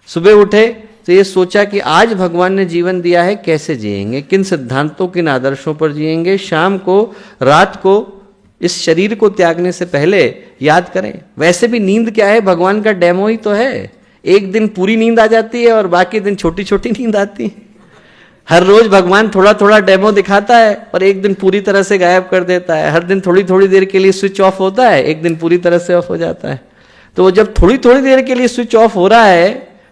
सुबह उठे तो ये सोचा कि आज भगवान ने जीवन दिया है, कैसे जिएंगे, किन सिद्धांतों, किन आदर्शों पर जिएंगे। शाम को, रात को इस शरीर को त्यागने से पहले याद करें। वैसे भी नींद क्या है, भगवान का डेमो ही तो है। एक दिन पूरी नींद आ जाती है और बाकी दिन छोटी छोटी नींद आती है। हर रोज भगवान थोड़ा थोड़ा डेमो दिखाता है और एक दिन पूरी तरह से गायब कर देता है। हर दिन थोड़ी थोड़ी देर के लिए स्विच ऑफ होता है, एक दिन पूरी तरह से ऑफ हो जाता है। तो जब थोड़ी थोड़ी देर के लिए स्विच ऑफ हो रहा है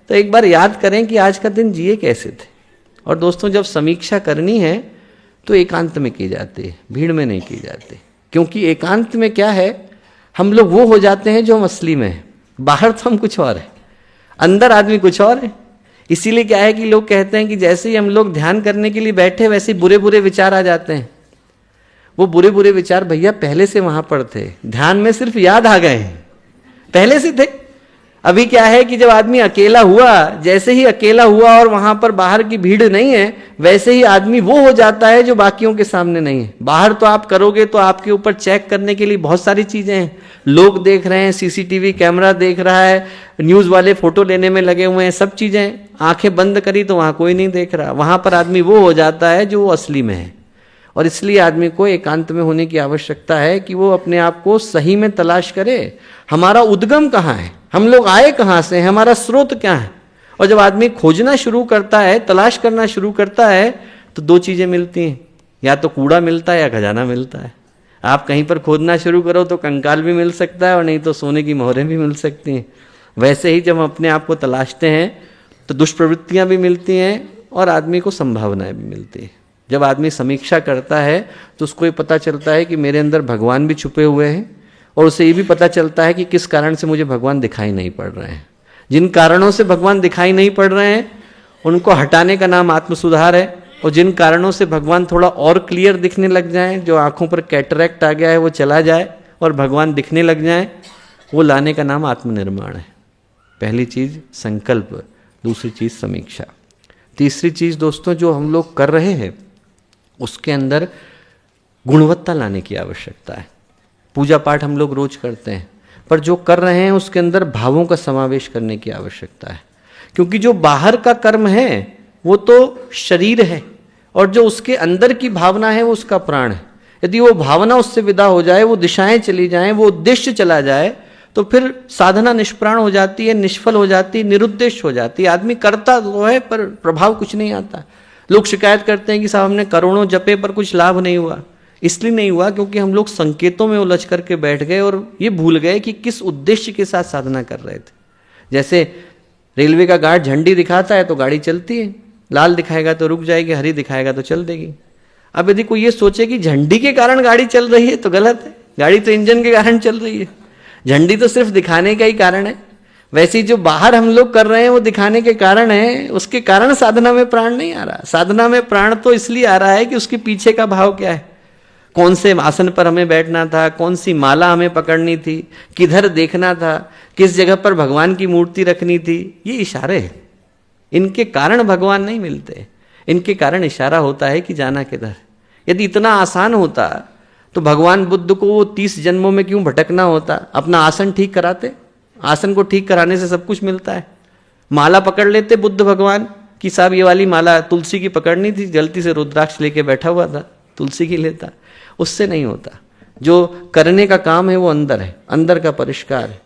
तो एक बार याद करें कि आज का दिन जिए कैसे थे। और दोस्तों, जब समीक्षा करनी है तो एकांत में की जाती है, भीड़ में नहीं की जाती। क्योंकि एकांत में क्या है, हम लोग वो हो जाते हैं जो हम असली में है। बाहर तो हम कुछ और है, अंदर आदमी कुछ और है। इसीलिए क्या है कि लोग कहते हैं कि जैसे ही हम लोग ध्यान करने के लिए बैठे वैसे बुरे बुरे विचार आ जाते हैं। वो बुरे बुरे विचार भैया पहले से वहां पर थे, ध्यान में सिर्फ याद आ गए हैं, पहले से थे। अभी क्या है कि जब आदमी अकेला हुआ, जैसे ही अकेला हुआ और वहां पर बाहर की भीड़ नहीं है, वैसे ही आदमी वो हो जाता है जो बाकियों के सामने नहीं है। बाहर तो आप करोगे तो आपके ऊपर चेक करने के लिए बहुत सारी चीजें हैं, लोग देख रहे हैं, सीसीटीवी कैमरा देख रहा है, न्यूज वाले फोटो लेने में लगे हुए हैं, सब चीजें। आंखें बंद करी तो वहां कोई नहीं देख रहा। वहां पर आदमी वो हो जाता है जो वो असली में है। और इसलिए आदमी को एकांत में होने की आवश्यकता है कि वो अपने आप को सही में तलाश करे। हमारा उद्गम कहाँ है, हम लोग आए कहाँ से, हमारा स्रोत क्या है। और जब आदमी खोजना शुरू करता है, तलाश करना शुरू करता है, तो दो चीजें मिलती हैं, या तो कूड़ा मिलता है या खजाना मिलता है। आप कहीं पर खोदना शुरू करो तो कंकाल भी मिल सकता है और नहीं तो सोने की मोहरें भी मिल सकती हैं। वैसे ही जब हम अपने आप को तलाशते हैं तो दुष्प्रवृत्तियां भी मिलती हैं और आदमी को संभावनाएं भी मिलती हैं। जब आदमी समीक्षा करता है तो उसको ये पता चलता है कि मेरे अंदर भगवान भी छुपे हुए हैं, और उसे ये भी पता चलता है कि किस कारण से मुझे भगवान दिखाई नहीं पड़ रहे हैं। जिन कारणों से भगवान दिखाई नहीं पड़ रहे हैं उनको हटाने का नाम आत्मसुधार है, और जिन कारणों से भगवान थोड़ा और क्लियर दिखने लग जाएं, जो आंखों पर कैटरैक्ट आ गया है वो चला जाए और भगवान दिखने लग जाएं, वो लाने का नाम आत्मनिर्माण है। पहली चीज संकल्प, दूसरी चीज समीक्षा, तीसरी चीज दोस्तों जो हम लोग कर रहे हैं उसके अंदर गुणवत्ता लाने की आवश्यकता है। पूजा पाठ हम लोग रोज करते हैं, पर जो कर रहे हैं उसके अंदर भावों का समावेश करने की आवश्यकता है। क्योंकि जो बाहर का कर्म है वो तो शरीर है, और जो उसके अंदर की भावना है वो उसका प्राण है। यदि वो भावना उससे विदा हो जाए, वो दिशाएं चली जाएं, वो उद्देश्य चला जाए, तो फिर साधना निष्प्राण हो जाती है, निष्फल हो जाती है, निरुद्देश्य हो जाती है। आदमी करता तो है पर प्रभाव कुछ नहीं आता। लोग शिकायत करते हैं कि साहब हमने करोड़ों जपे पर कुछ लाभ नहीं हुआ। इसलिए नहीं हुआ क्योंकि हम लोग संकेतों में उलझ करके बैठ गए और ये भूल गए कि किस उद्देश्य के साथ साधना कर रहे थे। जैसे रेलवे का गार्ड झंडी दिखाता है तो गाड़ी चलती है, लाल दिखाएगा तो रुक जाएगी, हरी दिखाएगा तो चल देगी। अब यदि कोई ये सोचे कि झंडी के कारण गाड़ी चल रही है तो गलत है। गाड़ी तो इंजन के कारण चल रही है, झंडी तो सिर्फ दिखाने का ही कारण है। वैसे ही जो बाहर हम लोग कर रहे हैं वो दिखाने के कारण है, उसके कारण साधना में प्राण नहीं आ रहा। साधना में प्राण तो इसलिए आ रहा है कि उसके पीछे का भाव क्या है, कौन से आसन पर हमें बैठना था, कौन सी माला हमें पकड़नी थी, किधर देखना था, किस जगह पर भगवान की मूर्ति रखनी थी। ये इशारे हैं, इनके कारण भगवान नहीं मिलते। इनके कारण इशारा होता है कि जाना किधर। यदि इतना आसान होता तो भगवान बुद्ध को 30 जन्मों में क्यों भटकना होता। अपना आसन ठीक कराते, आसन को ठीक कराने से सब कुछ मिलता है। माला पकड़ लेते बुद्ध भगवान कि साहब ये वाली माला तुलसी की पकड़नी थी, गलती से रुद्राक्ष लेके बैठा हुआ था, तुलसी की लेता। उससे नहीं होता। जो करने का काम है वो अंदर है, अंदर का परिष्कार है।